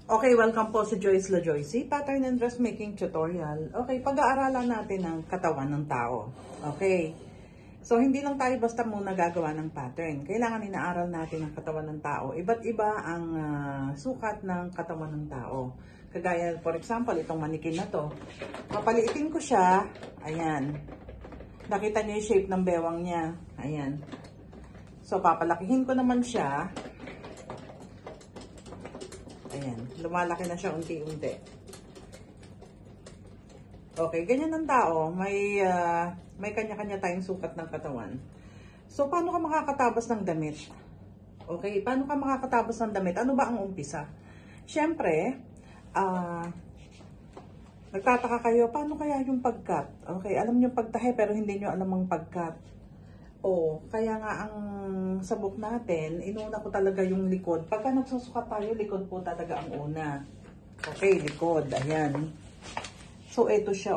Okay, welcome po si Joyce La Joyce, Pattern and Dressmaking Tutorial. Okay, pag-aaralan natin ang katawan ng tao. Okay, so hindi lang tayo basta muna gagawa ng pattern. Kailangan inaaral natin ang katawan ng tao. Iba't iba ang sukat ng katawan ng tao. Kagaya, for example, itong manikin na to. Papaliitin ko siya. Ayan. Nakita niyo yung shape ng bewang niya. Ayan. So, papalakihin ko naman siya. Ayan, lumalaki na siya unti-unti. Okay, ganyan ang tao. May kanya-kanya tayong sukat ng katawan. So, paano ka makakatabas ng damit? Okay, paano ka makakatabas ng damit? Ano ba ang umpisa? Siyempre, nagtataka kayo, paano kaya yung pagkat? Okay, alam nyo pagtahe pero hindi nyo alam ang pagkat. Kaya nga ang sabok natin, inuna ko talaga yung likod. Pagka nagsusukat tayo, likod po talaga ang una. Okay, likod. Ayan. So, ito siya,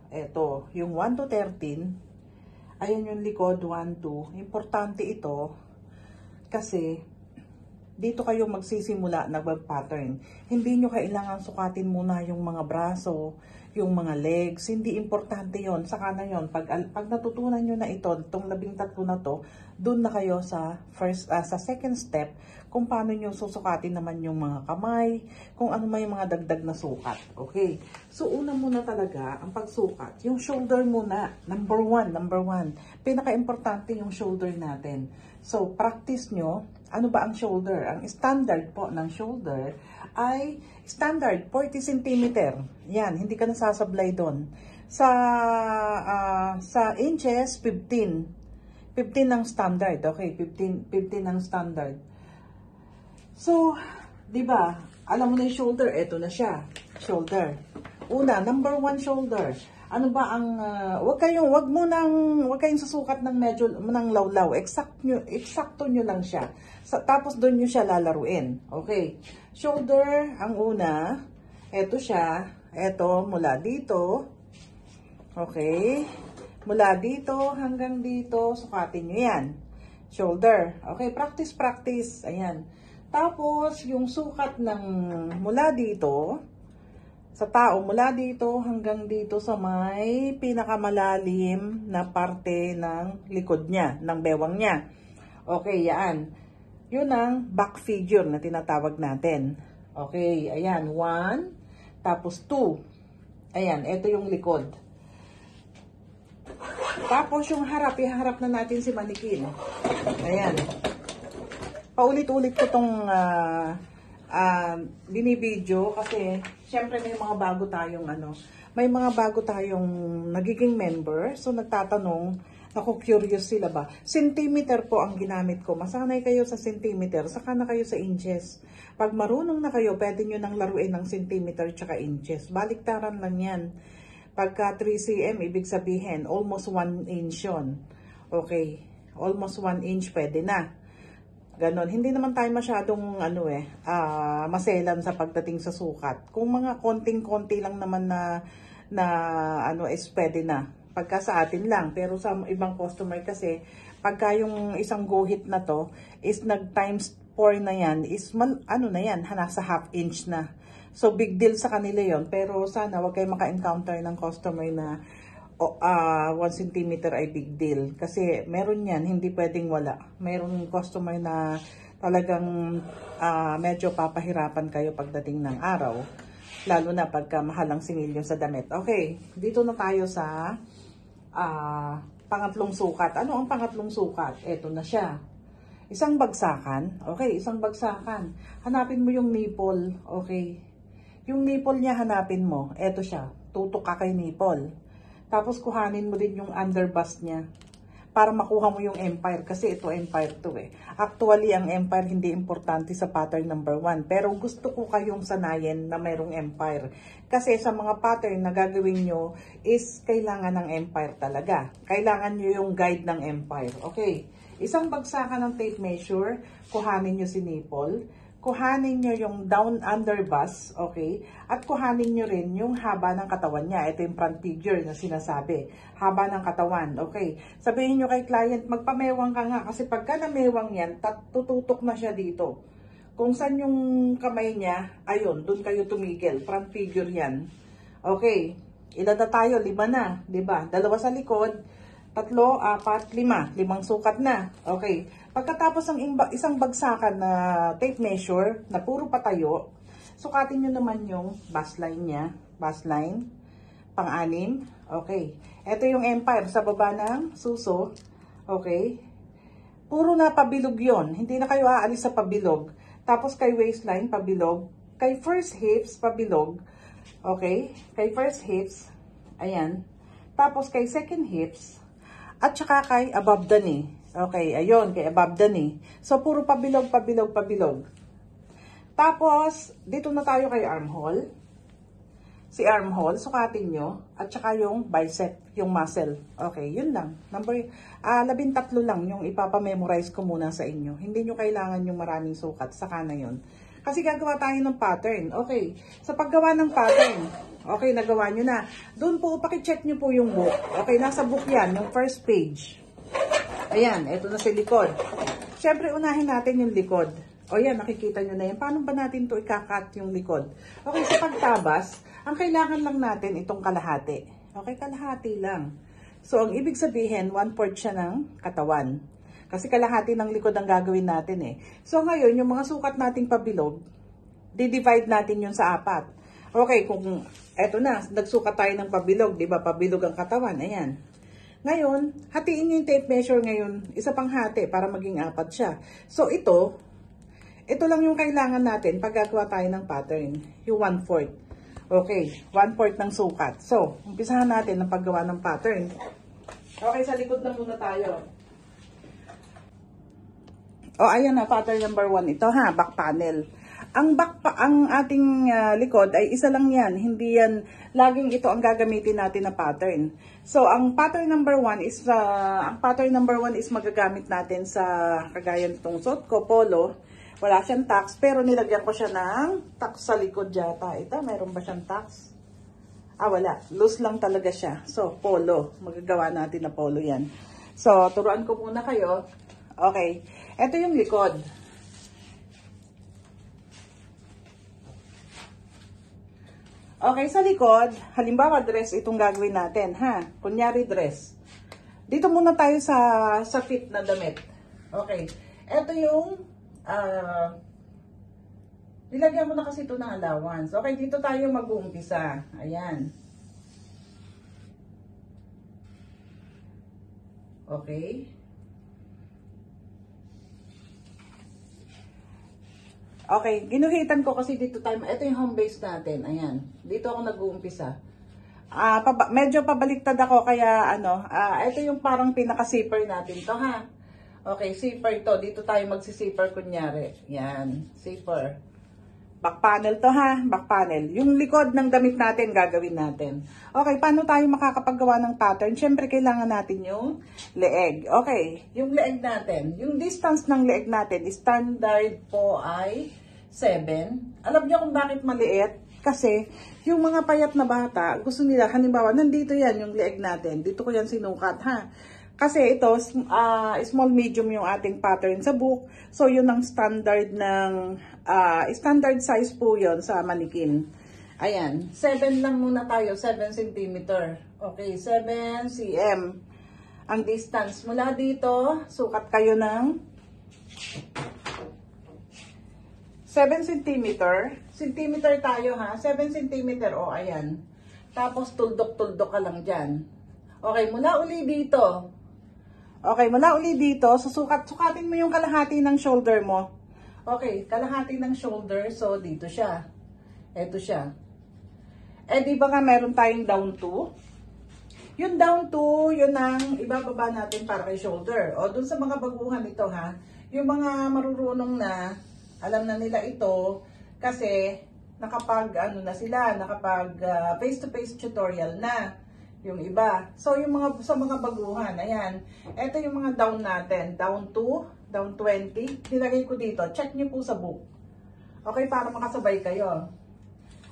Ito, yung 1 to 13. Ayan yung likod, 1, 2. Importante ito kasi dito kayo magsisimula nag-pattern. Hindi nyo kailangan sukatin muna yung mga braso, yung mga legs. Hindi importante yon. Saka na yon. Pag natutunan nyo na ito, itong 13 na to, dun na kayo sa sa second step kung paano nyo susukatin naman yung mga kamay, kung ano may mga dagdag na sukat. Okay. So, una muna talaga, ang pagsukat, yung shoulder muna. Number one. Pinaka-importante yung shoulder natin. So, practice nyo. Ano ba ang shoulder? Ang standard po ng shoulder ay standard 40 cm. Yan, hindi ka nasasablay doon. Sa inches, 15. 15 ang standard. Okay, 15 ang standard. So, 'di ba? Alam mo na yung shoulder, eto na siya. Shoulder. Una, number 1 shoulder. Ano ba ang wag kayong susukat ng medyo ng lawlaw. Eksakto nyo lang siya. Tapos doon nyo siya lalaruin. Okay. Shoulder ang una. Ito siya. Ito mula dito. Okay. Mula dito hanggang dito, sukatin nyo 'yan. Shoulder. Okay, practice. Ayan. Tapos yung sukat ng mula dito sa tao, mula dito hanggang dito sa may pinakamalalim na parte ng likod niya, ng bewang niya. Okay, yan. Yun ang back figure na tinatawag natin. Okay, ayan. 1, tapos 2. Ayan, ito yung likod. Tapos yung harap, iharap na natin si manikin. Ayan. Paulit-ulit ko tong binibidyo kasi syempre may mga bago tayong nagiging member. So nagtatanong, ako curious sila ba? Centimeter po ang ginamit ko. Masanay kayo sa centimeter, saka na kayo sa inches. Pag marunong na kayo, pwede nyo nang laruin ng centimeter tsaka inches. Baliktaran lang yan. Pagka 3 cm, ibig sabihin, almost 1 inch yun. Okay, almost 1 inch pwede na. Ganon. Hindi naman tayo masyadong maselan sa pagdating sa sukat. Kung mga konting-konti lang naman is pwede na. Pagka sa atin lang. Pero sa ibang customer kasi, pagka yung isang guhit na to is nag times 4 na yan, is nasa half inch na. So big deal sa kanila yon. Pero sana wag kayo maka-encounter ng customer na 1 cm ay big deal. Kasi meron yan, hindi pwedeng wala. Meron customer na talagang medyo papahirapan kayo pagdating ng araw. Lalo na pagka mahal ang singil yung sa damit. Okay, dito na tayo sa pangatlong sukat. Ano ang pangatlong sukat? Eto na siya. Isang bagsakan. Okay, isang bagsakan. Hanapin mo yung nipple. Okay. Yung nipple niya hanapin mo. Eto siya. Tutok ka kay nipple. Tapos kuhanin mo din yung underbust niya para makuha mo yung empire kasi ito empire to eh. Actually, ang empire hindi importante sa pattern number 1 pero gusto ko kayong sanayin na mayroong empire. Kasi sa mga pattern na gagawin nyo is kailangan ng empire talaga. Kailangan nyo yung guide ng empire. Okay, isang bagsakan ng tape measure, kuhanin nyo si nipple. Kuhanin nyo yung down under bust, okay? At kuhanin nyo rin yung haba ng katawan niya. Ito yung front figure na sinasabi. Haba ng katawan, okay? Sabihin nyo kay client, magpamewang ka nga. Kasi pagka namewang yan, tututok na siya dito. Kung saan yung kamay niya, ayun, doon kayo tumigil. Front figure yan. Okay. Ilan na tayo? 5 na. 'Di ba? 2 sa likod. 3, 4, 5. 5 sukat na. Okay. Pagkatapos ng isang bagsakan na tape measure, na puro patayo, sukatin nyo naman yung bust line niya. Bust line. Pang-anim. Okay. Ito yung empire sa baba ng suso. Okay. Puro na pabilog yon. Hindi na kayo aalis sa pabilog. Tapos kay waistline, pabilog. Kay first hips, pabilog. Okay? Kay first hips. Ayan. Tapos kay second hips. At saka kay above the knee. Okay, ayun. Kay above the knee. So, puro pabilog, pabilog, pabilog. Tapos, dito na tayo kay armhole. Si armhole, sukatin nyo. At saka yung bicep, yung muscle. Okay, yun lang. 13 lang yung ipapamemorize ko muna sa inyo. Hindi nyo kailangan yung maraming sukat. Saka na yun. Kasi gagawa tayo ng pattern. Okay, sa paggawa ng pattern, okay, nagawa nyo na. Doon po, pakicheck nyo po yung book. Okay, nasa book yan, yung first page. Ayan, eto na si likod. Siyempre, unahin natin yung likod. O yan, nakikita nyo na yan. Paano ba natin to ikakat yung likod? Okay, sa pagtabas, ang kailangan lang natin itong kalahati. Okay, kalahati lang. So, ang ibig sabihin, 1/4 siya ng katawan. Kasi kalahati ng likod ang gagawin natin eh. So, ngayon, yung mga sukat nating pabilog, di-divide natin yun sa 4. Okay, kung eto na, nagsukat tayo ng pabilog, di ba? Pabilog ang katawan, ayan. Ngayon, hatiin nyo yung tape measure ngayon, isa pang hati para maging 4 siya. So, ito lang yung kailangan natin pag gagawa tayo ng pattern, yung 1/4. Okay, 1/4 ng sukat. So, umpisahan natin ang paggawa ng pattern. Okay, sa likod na muna tayo. O, ayan na, pattern number 1. Ito ha, back panel. Ang ating likod ay isa lang yan. Hindi yan, laging ito ang gagamitin natin na pattern. So, ang pattern number 1 is magagamit natin sa kagaya nitong suot ko, polo. Wala siyang tax, pero nilagyan ko siya ng tax sa likod yata. Ito, mayroon ba siyang tax? Wala. Loose lang talaga siya. So, polo. Magagawa natin na polo yan. So, turuan ko muna kayo. Okay. Ito yung likod. Okay, sa likod, halimbawa dress itong gagawin natin, ha? Kunyari dress. Dito muna tayo sa fit na damit. Okay. Ito yung nilagyan mo na kasi ito ng allowance. Okay, dito tayo mag-uumpisa. Ayan. Okay. Okay, ginuhitan ko kasi dito tayo. Ito yung home base natin. Ayan. Dito ako nag-uumpisa. Medyo pabaliktad ako kaya ito yung parang pinaka-zipper natin to, ha. Okay, zipper to. Dito tayo magsi-zipper kunyari. Yan, zipper. Back panel to, ha. Back panel. Yung likod ng damit natin gagawin natin. Okay, paano tayo makakapaggawa ng pattern? Siyempre kailangan natin yung leeg. Okay, yung leeg natin. Yung distance ng leeg natin, standard po ay 7. Alam niyo kung bakit maliit? Kasi yung mga payat na bata, gusto nila, halimbawa, nandito yan yung leeg natin. Dito ko yan sinukat, ha. Kasi ito, small medium yung ating pattern sa book. So, yun ang standard ng, standard size po yun sa manikin. Ayan, 7 lang muna tayo, 7 cm. Okay, 7 cm. Ang distance mula dito, sukat kayo ng 7 cm. Centimeter tayo ha, 7 cm. O, ayan. Tapos, tuldok-tuldok ka lang dyan. Okay, mula uli dito. Okay, mula uli dito, sukatin mo yung kalahati ng shoulder mo. Okay, kalahati ng shoulder, so dito siya. Ito siya. Di ba nga meron tayong down 2? Yung down 2, yun ang ibababa natin para kay shoulder. O, dun sa mga baguhan ito ha, yung mga marurunong na, alam na nila ito, kasi nakapag, nakapag face-to-face tutorial na. Yung iba. So, sa mga baguhan, ayan. Ito yung mga down natin. Down 2, down 20. Nilagay ko dito. Check nyo po sa book. Okay, para makasabay kayo.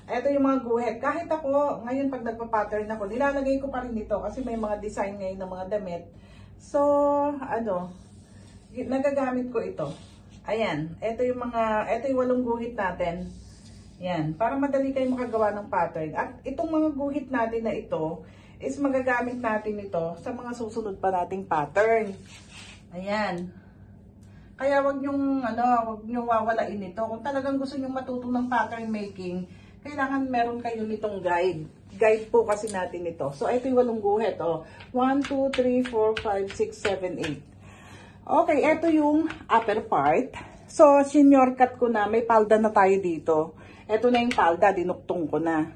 Ito yung mga guhit. Kahit ako, ngayon pag nagpa-pattern ako, nilalagay ko pa rin dito kasi may mga design ngayon ng mga damit. So, nagagamit ko ito. Ayan, ito yung 8 guhit natin. Yan, para madali kayo makagawa ng pattern. At itong mga guhit natin na ito, is magagamit natin ito sa mga susunod pa nating pattern. Ayan. Kaya wag nyong wawalain ito. Kung talagang gusto nyong matuto ng pattern making, kailangan meron kayo nitong guide. Guide po kasi natin ito. So, ito yung 8 guhit. 1, 2, 3, 4, 5, 6, 7, 8. Okay, ito yung upper part. So, senior cut ko na. May palda na tayo dito. Ito na yung palda. Dinuktong ko na.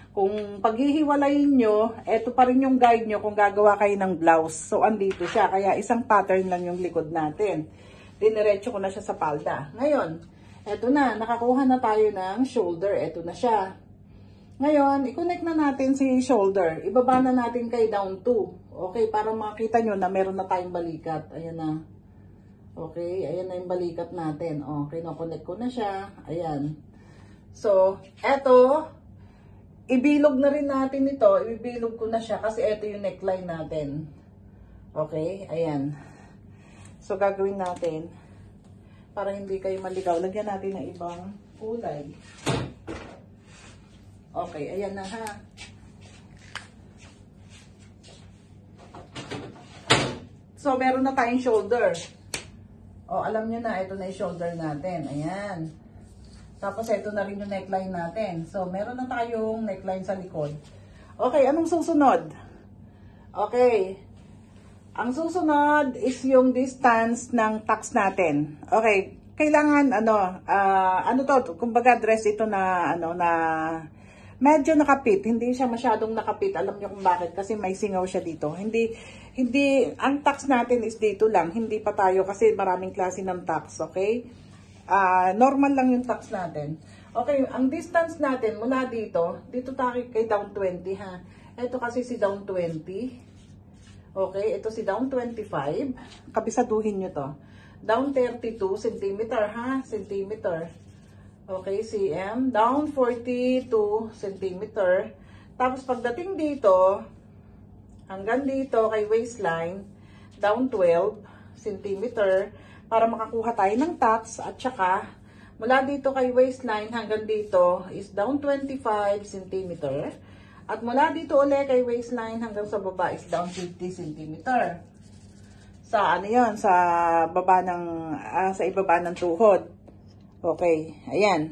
Kung paghihiwalayin nyo, ito pa rin yung guide nyo kung gagawa kayo ng blouse. So, andito siya. Kaya isang pattern lang yung likod natin. Diniretso ko na siya sa palda. Ngayon, ito na. Nakakuha na tayo ng shoulder. Ito na siya. Ngayon, i-connect na natin si shoulder. Ibaba na natin kay down 2. Okay, para makita nyo na meron na tayong balikat. Ayan na. Okay, ayan na yung balikat natin. Okay, kino-connect ko na siya. Ayan. So, eto, ibilog na rin natin ito. Ibilog ko na siya kasi eto yung neckline natin. Okay, ayan. So, gagawin natin para hindi kayo maligaw. Lagyan natin ng ibang kulay. Okay, ayan na ha. So, meron na tayong shoulder. Alam nyo na, ito na yung shoulder natin. Ayan. Tapos, ito na rin yung neckline natin. So, meron na tayong neckline sa likod. Okay, anong susunod? Okay. Ang susunod is yung distance ng tax natin. Okay. Kailangan, kumbaga dress ito na, medyo nakapit. Hindi siya masyadong nakapit. Alam nyo kung bakit. Kasi may singaw siya dito. Ang tax natin is dito lang. Hindi pa tayo kasi maraming klase ng tax. Okay? Normal lang yung tax natin. Okay, ang distance natin mula dito tayo kay down 20 ha. Ito kasi si down 20. Okay, ito si down 25. Kabisaduhin nyo to. Down 32 cm ha. Centimeter. Okay, cm. Down 42 cm. Tapos pagdating dito, hanggang dito kay waistline, down 12 cm para makakuha tayo ng tax. At saka, mula dito kay waistline hanggang dito is down 25 cm. At mula dito ulit kay waistline hanggang sa baba is down 50 cm. Sa ano yun? Sa baba sa ibaba ng tuhod. Okay, ayan.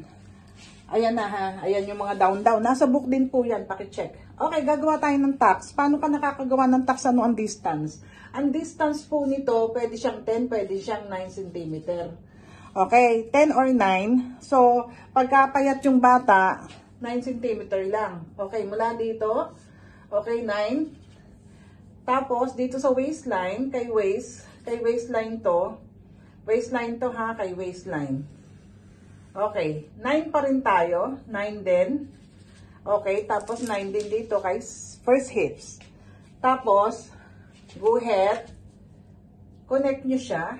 Ayan na ha. Ayan yung mga down-down. Nasa book din po yan. Pakicheck. Okay, gagawa tayo ng tax. Paano ka nakakagawa ng tax? Ano ang distance? Ang distance po nito, pwede siyang 10, pwede siyang 9 cm. Okay, 10 or 9. So, pagkapayat yung bata, 9 cm lang. Okay, mula dito. Okay, 9. Tapos, dito sa waistline, kay waistline to. Waistline to ha, kay waistline. Okay, 9 pa rin tayo. 9 din. Okay, tapos 9 din dito kay first hips. Tapos, guhit. Connect nyo siya.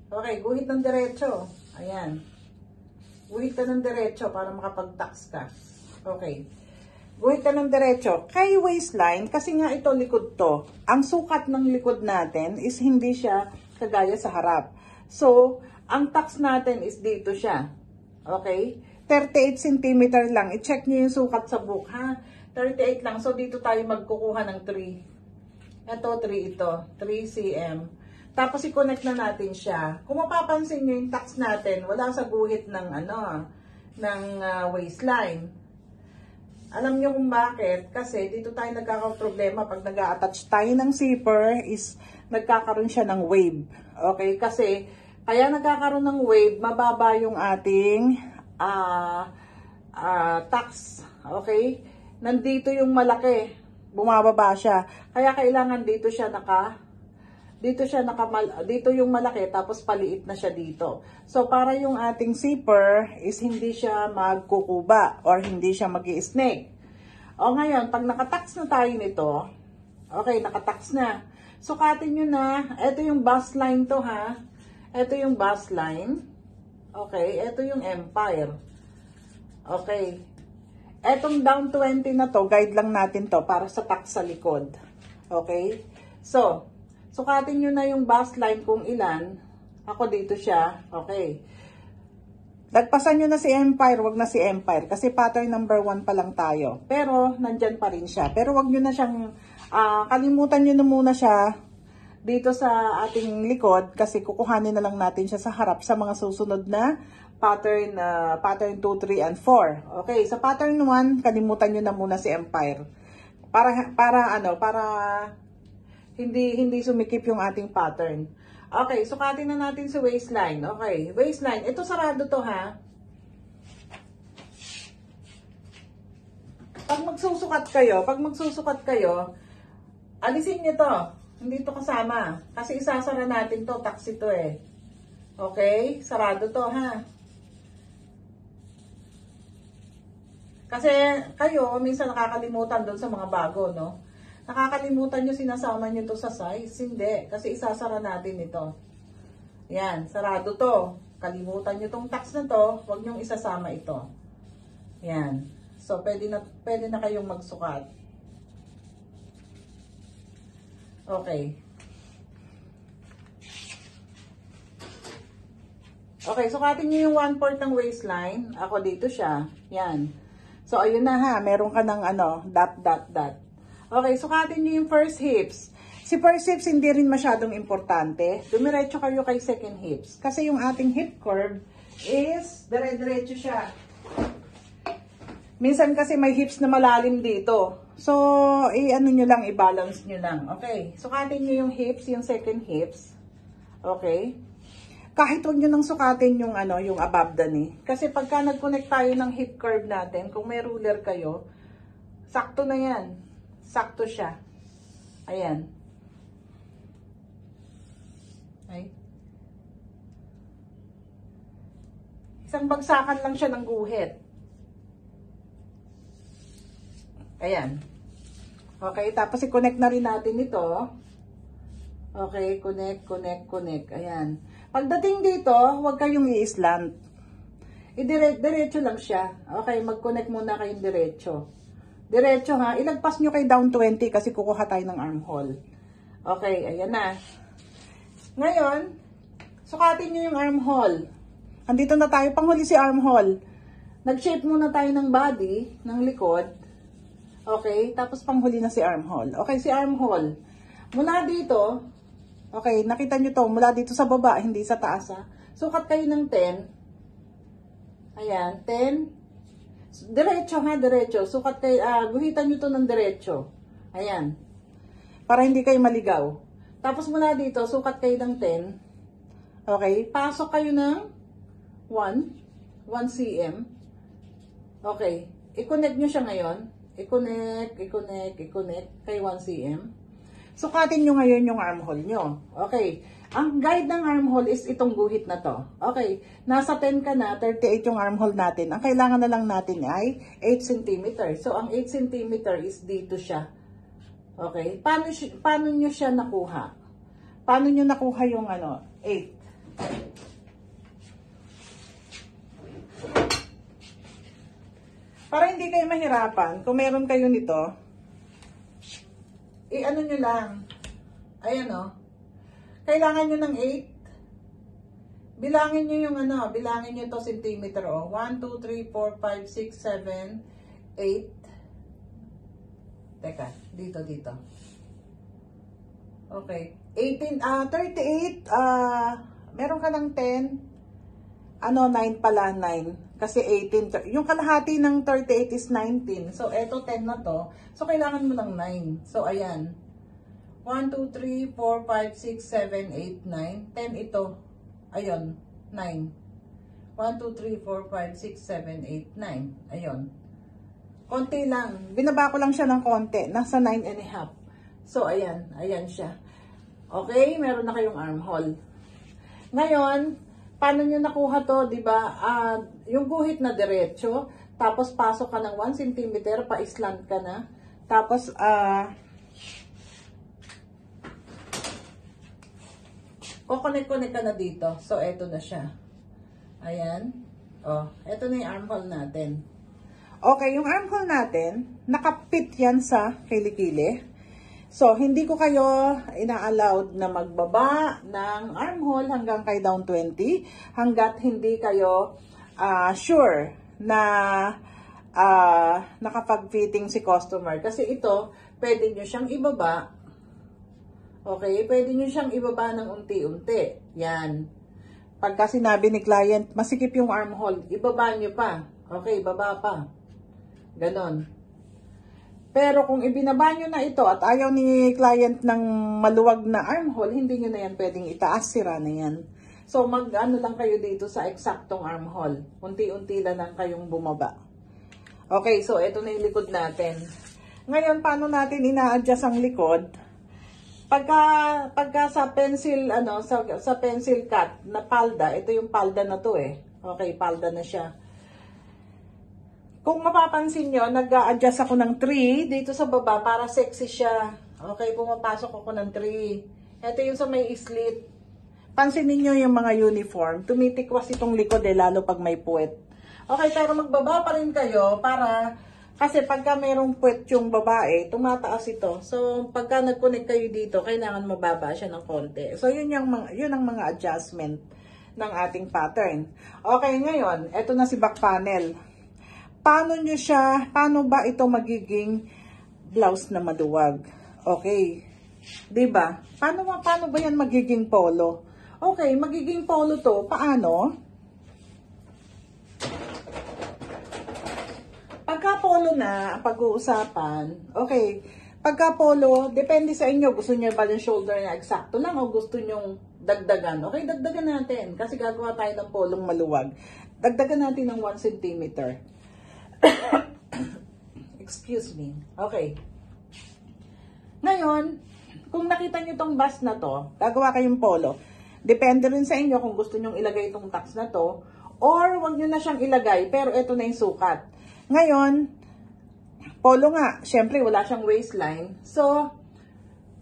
Okay, guhit ng diretso. Ayan. Guhit ka ng diretso para makapag-tax ka. Okay. Guhit ka ng diretso. Kay waistline, kasi nga ito likod to. Ang sukat ng likod natin is hindi siya kagaya sa harap. So, ang tax natin is dito siya. Okay? 38 cm lang. I-check nyo yung sukat sa book, ha? 38 lang. So, dito tayo magkukuha ng 3. Ito, 3 ito. 3 cm. Tapos, i-connect na natin siya. Kung mapapansin nyo yung tax natin, wala sa guhit ng, waistline. Alam nyo kung bakit? Kasi, dito tayo nagkakaproblema pag nag-a-attach tayo ng zipper is nagkakaroon siya ng wave. Okay? Kasi, kaya nagkakaroon ng wave, mababa yung ating tax. Okay? Nandito yung malaki. Bumababa siya. Kaya kailangan dito yung malaki, tapos paliit na siya dito. So, para yung ating zipper is hindi siya magkukuba or hindi siya magi-snake. O ngayon, pag nakatax na tayo nito, okay, nakatax na. Sukatin nyo na, ito yung bust line to ha. Ito yung bust line. Okay, ito yung empire. Okay. Etong down 20 na to, guide lang natin to para sa tax sa likod. Okay? So, sukatin nyo na yung bust line kung ilan. Ako dito siya. Okay. Lagpasan nyo na si Empire, wag na si Empire. Kasi pattern number 1 pa lang tayo. Pero, nandyan pa rin siya. Pero wag nyo na siyang, kalimutan nyo na muna siya dito sa ating likod. Kasi kukuhanin na lang natin siya sa harap sa mga susunod na pattern, pattern 2, 3, and 4. Okay, sa pattern 1, kalimutan nyo na muna si Empire. Para hindi sumikip yung ating pattern. Okay, sukatin na natin sa waistline. Okay, waistline. Ito sarado to ha. Pag magsusukat kayo, alisin nyo to. Hindi to kasama. Kasi isasara natin to, taksi to eh. Okay, sarado to ha. Kasi kayo, minsan nakakalimutan doon sa mga bago, no? Nakakalimutan nyo, sinasama nyo to sa size. Hindi, kasi isasara natin ito. Yan, sarado to. Kalimutan nyo tong tax na to, huwag nyong isasama ito. Yan. So, pwede na kayong magsukat. Okay. Okay, sukatin nyo yung 1/4 ng waistline. Ako dito siya. Yan. So, ayun na ha. Meron ka ng dot, dot, dot. Okay, sukatin nyo yung first hips. Si first hips hindi rin masyadong importante. Dumiretso kayo kay second hips. Kasi yung ating hip curve is dire-diretso siya. Minsan kasi may hips na malalim dito. So, i-ano nyo lang, i-balance nyo lang. Okay, sukatin nyo yung hips, yung second hips. Okay. Kahit huwag nyo nang sukatin yung, yung above the knee. Kasi pagka nag-connect tayo ng hip curve natin, kung may ruler kayo, sakto na yan. Sakto siya. Ayan. Ay. Isang bagsakan lang siya ng guhit. Ayan. Okay, tapos i-connect na rin natin ito. Okay, connect, connect, connect. Ayan. Pagdating dito, huwag kayong i-slant. Diretso lang siya. Okay, mag-connect muna kayong diretso. Diretso ha. Ilagpas nyo kay down 20 kasi kukuha tayo ng armhole. Okay, ayan na. Ngayon, sukatin nyo yung armhole. Andito na tayo. Panghuli si armhole. Nag-shape muna tayo ng body, ng likod. Okay, tapos panghuli na si armhole. Okay, si armhole. Mula dito, okay, nakita nyo to. Mula dito sa baba, hindi sa taas ha. Sukat kayo ng 10. Ayan, 10. Diretso ha, diretso. Sukat kayo, guhitan nyo to ng diretso. Ayan. Para hindi kayo maligaw. Tapos mula dito, sukat kayo ng 10. Okay, pasok kayo ng 1 cm. Okay, i-connect nyo siya ngayon. I-connect kay 1 cm. Sukatin nyo ngayon yung armhole nyo. Okay, ang guide ng armhole is itong guhit na to. Okay, nasa 10 ka na, 38 yung armhole natin. Ang kailangan na lang natin ay 8 cm. So, ang 8 cm is dito siya. Okay, paano nyo siya nakuha? Paano nyo nakuha yung 8? Para hindi kayo mahirapan, kung meron kayo nito, i-ano nyo lang. Ayan o. Kailangan nyo ng 8. Bilangin nyo yung bilangin nyo to centimeter o. 1, 2, 3, 4, 5, 6, 7, 8. Teka, dito. Okay. 38, meron ka ng 10. 9 pala, 9. Kasi 18, yung kalahati ng 38 is 19. So, eto 10 na to. So, kailangan mo ng 9. So, ayan. 1, 2, 3, 4, 5, 6, 7, 8, 9. 10 ito. Ayun, 9. 1, 2, 3, 4, 5, 6, 7, 8, 9. Ayun. Konti lang. Binaba ko lang siya ng konti. Nasa 9.5. So, ayan. Ayan siya. Okay, meron na kayong armhole. Ngayon, paano nyo nakuha to, di ba? Yung guhit na diretso, tapos pasok ka ng 1 cm, pa-slant ka na. Tapos, kukonek-connect ka na dito. So, eto na siya. Ayan. Oh, eto na yung armhole natin. Okay, yung armhole natin, nakapit yan sa kilikili. So, hindi ko kayo ina-allowed na magbaba ng armhole hanggang kay down 20 hanggat hindi kayo sure na nakapag-fitting si customer. Kasi ito, pwede nyo siyang ibaba. Okay? Pwede nyo siyang ibaba ng unti-unti. Yan. Pagka sinabi ni client, masikip yung armhole, ibaba nyo pa. Okay, baba pa. Ganon. Pero kung ibinaba nyo na ito at ayaw ni client ng maluwag na armhole, hindi nyo na yan pwedeng itaas, sira na yan. So mag-ano lang kayo dito sa eksaktong armhole. Unti-unti lang kayong bumaba. Okay, so ito na yung likod natin. Ngayon, paano natin ina-adjust ang likod? Pagka sa pencil, sa pencil cut na palda, ito yung palda na to eh. Okay, palda na siya. Kung mapapansin nyo, nag-a-adjust ako ng 3 dito sa baba para sexy siya. Okay, pumapasok ako ng 3. Ito yung sa may slit. Pansinin nyo yung mga uniform. Tumitikwas itong likod eh, lalo pag may puwet. Okay, pero magbaba pa rin kayo para, kasi pagka merong puwet yung babae, tumataas ito. So, pagka nag-connect kayo dito, kailangan mababa siya ng konti. So, yun ang mga adjustment ng ating pattern. Okay, ngayon, ito na si back panel. Paano ba ito magiging blouse na maluwag? Okay. 'Di ba? Paano ba yan magiging polo? Okay, magiging polo to. Paano? Pagka polo na pag-uusapan, okay. Pagka polo, depende sa inyo. Gusto niyo ba yung shoulder na eksakto lang o gusto niyo dagdagan? Okay, dagdagan natin kasi gagawa tayo ng polong maluwag. Dagdagan natin ng 1 cm. Excuse me. Okay. Ngayon, kung nakita nyo tong bust na to, gagawa kayong polo. Depende rin sa inyo kung gusto nyong ilagay itong tax na to, or wag nyo na siyang ilagay, pero ito na yung sukat. Ngayon, polo nga, syempre wala siyang waistline. So,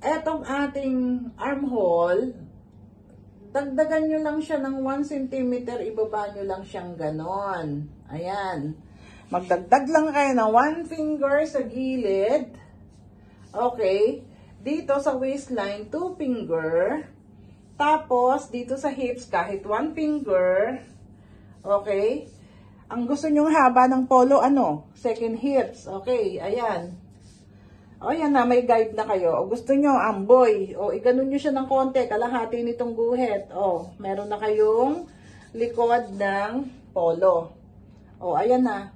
etong ating armhole, dagdagan nyo lang siya ng 1 cm, ibaba nyo lang siyang ganon. Ayan. Magdagdag lang kayo ng 1 finger sa gilid. Okay. Dito sa waistline, 2 finger. Tapos, dito sa hips, kahit 1 finger. Okay. Ang gusto nyong haba ng polo, second hips. Okay, ayan. O, yan na, may guide na kayo. O, gusto nyo, amboy. O, iganon nyo siya ng konti, kalahati nitong guhit. O, meron na kayong likod ng polo. O, ayan na.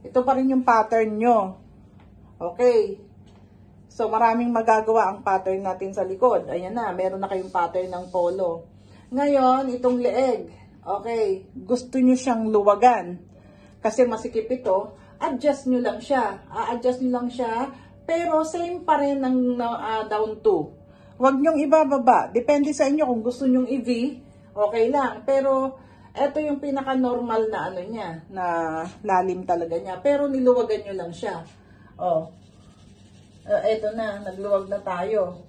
Ito pa rin yung pattern nyo. Okay. So, maraming magagawa ang pattern natin sa likod. Ayan na, meron na kayong pattern ng polo. Ngayon, itong leeg. Okay. Gusto nyo siyang luwagan. Kasi masikip ito. Adjust nyo lang siya. A-adjust nyo lang siya. Pero, same pa rin ng down 2. Huwag nyong ibababa. Depende sa inyo kung gusto nyong i-V. Okay lang. Pero, ito yung pinaka-normal na niya, na lalim talaga niya. Pero niluwagan nyo lang siya. Oh. Ito na, nagluwag na tayo.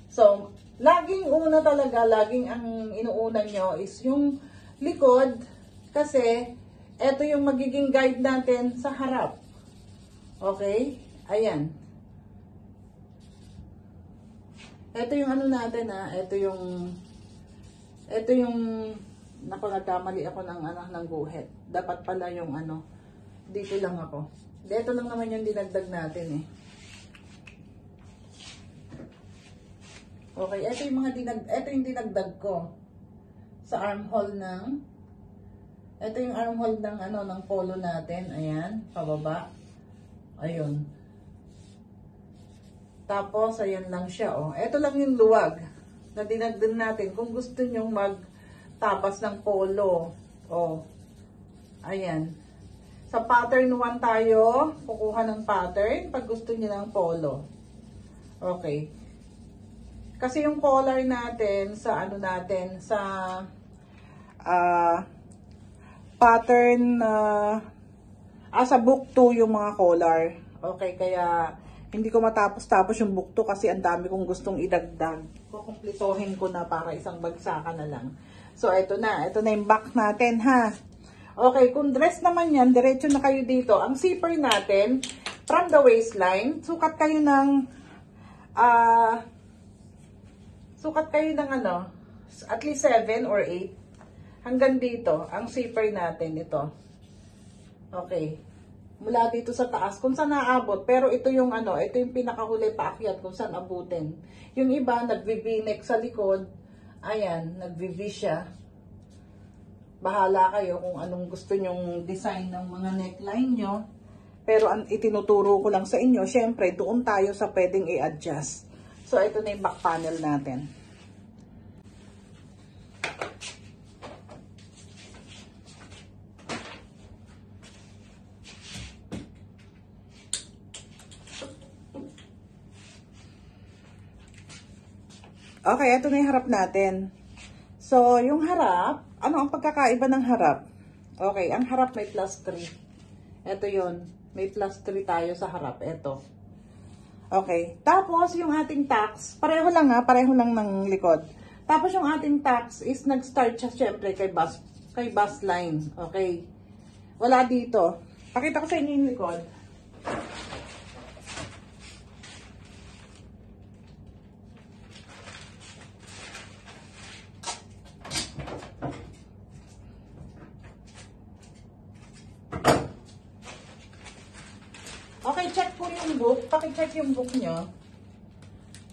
So, laging ang inuuna nyo is yung likod. Kasi, ito yung magiging guide natin sa harap. Okay? Ayan. Ito yung natin ito yung nagkamali ako ng guhit. Dapat pala yung dito lang ako. Dito lang naman yung dinagdag natin eh. Okay, ito yung dinagdag ko sa armhole ito yung armhole ng polo natin. Ayan, pababa. Ayun. Tapos, ayan lang siya, oh. Ito lang yung luwag na dinagdag natin kung gusto nyong tapas ng polo. Oh. Ayan. Sa pattern 1 tayo, kukuha ng pattern pag gusto niyo ng polo. Okay. Kasi yung collar natin sa sa pattern sa book 2 yung mga collar. Okay, kaya hindi ko matapos-tapos yung book 2 kasi ang dami kong gustong idagdag. Kukumplitohin ko na para isang bagsakan na lang. So, ito na yung back natin, ha. Okay, kung dress naman yan, diretso na kayo dito. Ang zipper natin, from the waistline, sukat kayo ng Sukat kayo ng ano, at least 7 or 8. Hanggang dito, ang zipper natin, ito. Okay. Mula dito sa taas, kung saan naabot. Pero ito yung ano, ito yung pinakahuli paakyat kung saan abutin. Yung iba, nag-v-neck sa likod. Ayan, nag-v siya. Bahala kayo kung anong gusto nyong design ng mga neckline nyo. Pero ang itinuturo ko lang sa inyo, syempre, doon tayo sa pwedeng i-adjust. So, ito na yung back panel natin. Okay, ito na yung harap natin. So, yung harap, ano ang pagkakaiba ng harap? Okay, ang harap may plus 3. Ito yun. May plus 3 tayo sa harap. Ito. Okay. Tapos, yung ating tax, pareho lang pareho lang ng likod. Tapos, yung ating tax is nag-start siya syempre kay bus line. Okay. Wala dito. Pakita ko sa inyo yung likod. Okay, check po yung book. Paki-check yung book nyo.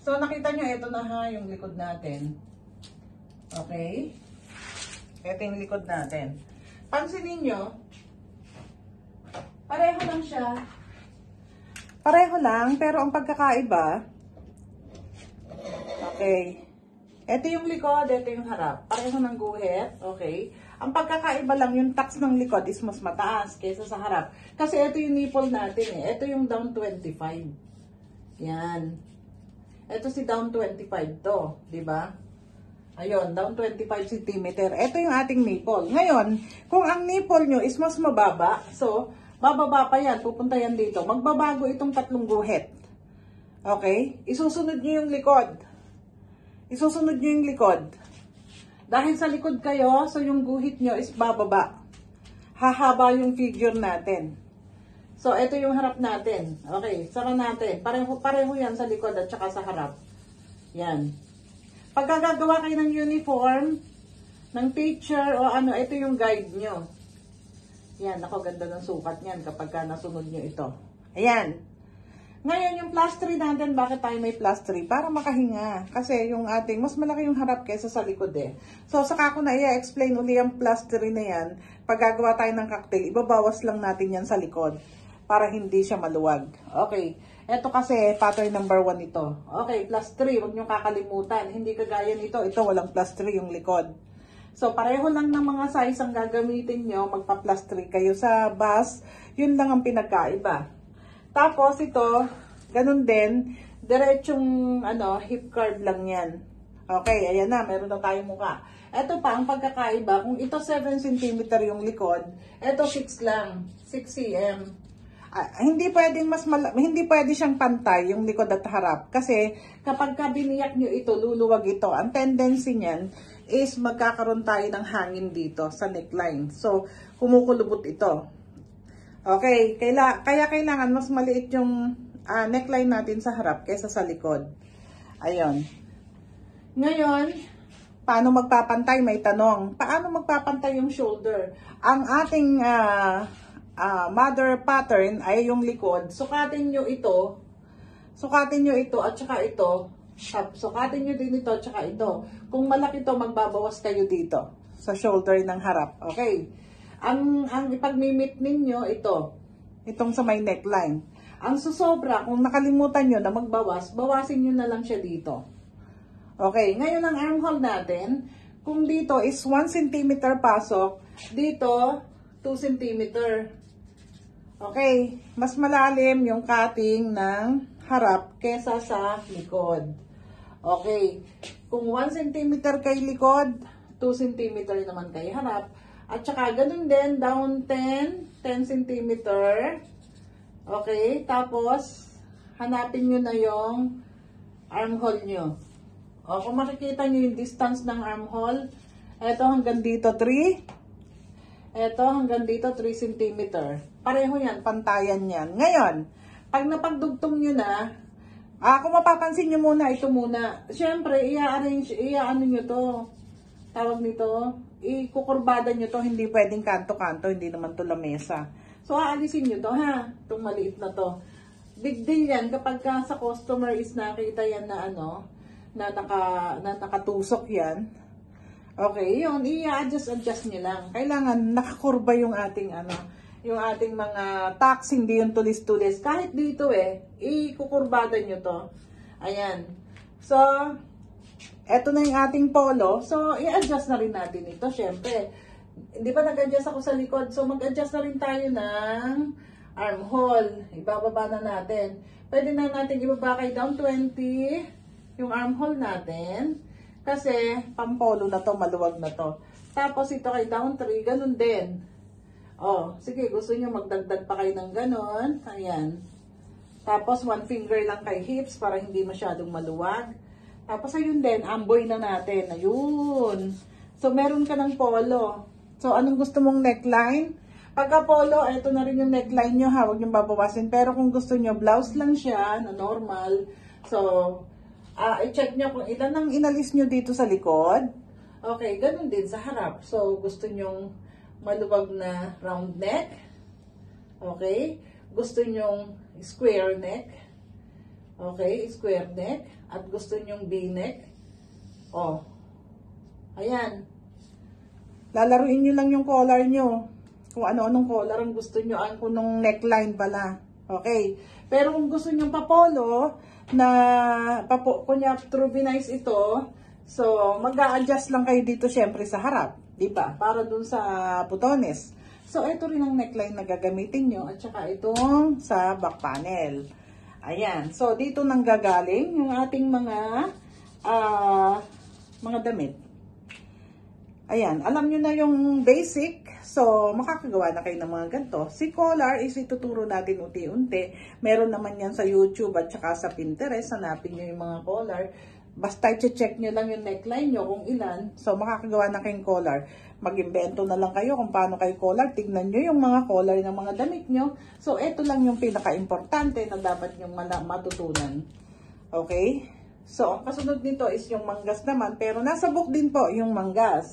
So, nakita nyo, ito na yung likod natin. Okay? Ito yung likod natin. Pansinin nyo, pareho lang siya. Pareho lang, pero ang pagkakaiba, okay. Ito yung likod, ito yung harap. Pareho ng guhit, okay. Ang pagkakaiba lang, yung tax ng likod is mas mataas kaysa sa harap. Kasi ito yung nipple natin eh. Ito yung down 25. Yan. Ito si down 25 to, di ba? Ayun, down 25 cm. Ito yung ating nipple. Ngayon, kung ang nipple nyo is mas mababa, so, bababa pa yan, pupunta yan dito. Magbabago itong tatlong guhit. Okay? Isusunod nyo yung likod. Isusunod nyo yung likod. Dahil sa likod kayo, so yung guhit nyo is bababa. Hahaba yung figure natin. So, ito yung harap natin. Okay, sara natin. Pareho yan sa likod at saka sa harap. Yan. Pag gagawa kayo ng uniform, ng picture, o ano, ito yung guide nyo. Yan, ako ganda ng sukat niyan kapag nasunod nyo ito. Ayan. Ngayon, yung plus 3 natin, bakit tayo may plus 3? Para makahinga. Kasi yung ating, mas malaki yung harap kaysa sa likod eh. So, saka ko na i-explain uli yung plus 3 na yan. Pag gagawa tayo ng cocktail, ibabawas lang natin yan sa likod. Para hindi siya maluwag. Okay. Ito kasi, pattern number 1 ito. Okay, plus 3. Huwag nyo kakalimutan. Hindi kagaya nito. Ito, walang plus 3 yung likod. So, pareho lang ng mga size ang gagamitin nyo. Magpa plus 3 kayo sa bus. Yun lang ang pinagkaiba. Tapos ito, ganun din, diretsong hip curve lang yan. Okay, ayan na, meron na tayong muka. Ito pa, ang pagkakaiba, kung ito 7 cm yung likod, ito 6 lang, 6 cm. Hindi pwede siyang pantay yung likod at harap. Kasi kapag biniyak nyo ito, luluwag ito. Ang tendency niyan is magkakaroon tayo ng hangin dito sa neckline. So, kumukulubot ito. Okay, kaya kailangan mas maliit yung neckline natin sa harap kaysa sa likod. Ayun. Ngayon, paano magpapantay? May tanong. Paano magpapantay yung shoulder? Ang ating mother pattern ay yung likod. Sukatin nyo ito at saka ito. Sukatin nyo din ito at saka ito. Kung malaki ito, magbabawas kayo dito sa shoulder ng harap. Okay. Ang ipagmimit ninyo, itong sa may neckline. Ang susobra, kung nakalimutan nyo na magbawas, bawasin nyo na lang siya dito. Okay, ngayon ang armhole natin, kung dito is 1 cm pasok, dito 2 cm. Okay, mas malalim yung cutting ng harap kesa sa likod. Okay, kung 1 cm kay likod, 2 cm naman kay harap. At saka, ganun din, down 10 cm. Okay, tapos, hanapin nyo na yung armhole nyo. O, kung makikita nyo yung distance ng armhole, eto hanggang dito 3. Eto hanggang dito 3 cm. Pareho yan, pantayan yan. Ngayon, pag napagdugtong nyo na, Kung mapapansin nyo muna, ito muna. Siyempre, i-ano nyo to. Tawag nito, ikukurbada nyo to. Hindi pwedeng kanto-kanto, hindi naman to lamesa. So, aalisin nyo to, ha? Itong maliit na to. Big deal yan kapag ka sa customer is nakita yan na ano, na nakatusok yan. Okay, yun, i-adjust nyo lang. Kailangan nakakurba yung ating ano, yung ating mga tacks, hindi yung tulis-tulis. Kahit dito ikukurbada nyo to. Ayan. So, eto na yung ating polo. So, i-adjust na rin natin ito. Siyempre, hindi pa nag-adjust ako sa likod. So, mag-adjust na rin tayo ng armhole. Ibababa na natin. Pwede na natin ibaba kay down 20 yung armhole natin. Kasi, pampolo na to, maluwag na to. Tapos, ito kay down 3, ganun din. Sige, gusto nyo magdagdag pa kayo ng ganon. Ayan. Tapos, one finger lang kay hips para hindi masyadong maluwag. Tapos, ayun din, amboy na natin. Ayun. So, meron ka ng polo. So, anong gusto mong neckline? Pagka polo, ito na rin yung neckline nyo, ha. Huwag nyo babawasin. Pero kung gusto nyo, blouse lang siya, na normal. So, i-check nyo kung ilan ang inalis nyo dito sa likod. Okay, ganun din sa harap. So, gusto nyong maluwag na round neck. Okay. Gusto nyong square neck. Okay, square neck. At gusto nyong V-neck. Ayan. Lalaruin nyo lang yung collar nyo. Kung ano-anong collar ang gusto nyo. Ang kunong neckline pala. Okay. Pero kung gusto nyo papolo, na kunya true nice ito, so mag-a-adjust lang kayo dito syempre sa harap. Diba? Para dun sa putones. So, ito rin ang neckline na gagamitin nyo. At saka itong sa back panel. Ayan. So, dito nang gagaling yung ating mga damit. Ayan. Alam nyo na yung basic. So, makakagawa na kayo ng mga ganito. Si collar is ituturo natin unti-unti. Meron naman yan sa YouTube at saka sa Pinterest. Hanapin nyo yung mga collar. Basta i-check nyo lang yung neckline nyo kung ilan. So, makakagawa na kayong collar. Mag-invento na lang kayo kung paano kayo collar. Tignan nyo yung mga collar ng mga damit nyo. So, ito lang yung pinaka-importante na dapat nyo matutunan. Okay? So, ang kasunod nito is yung manggas naman. Pero nasa book din po yung manggas.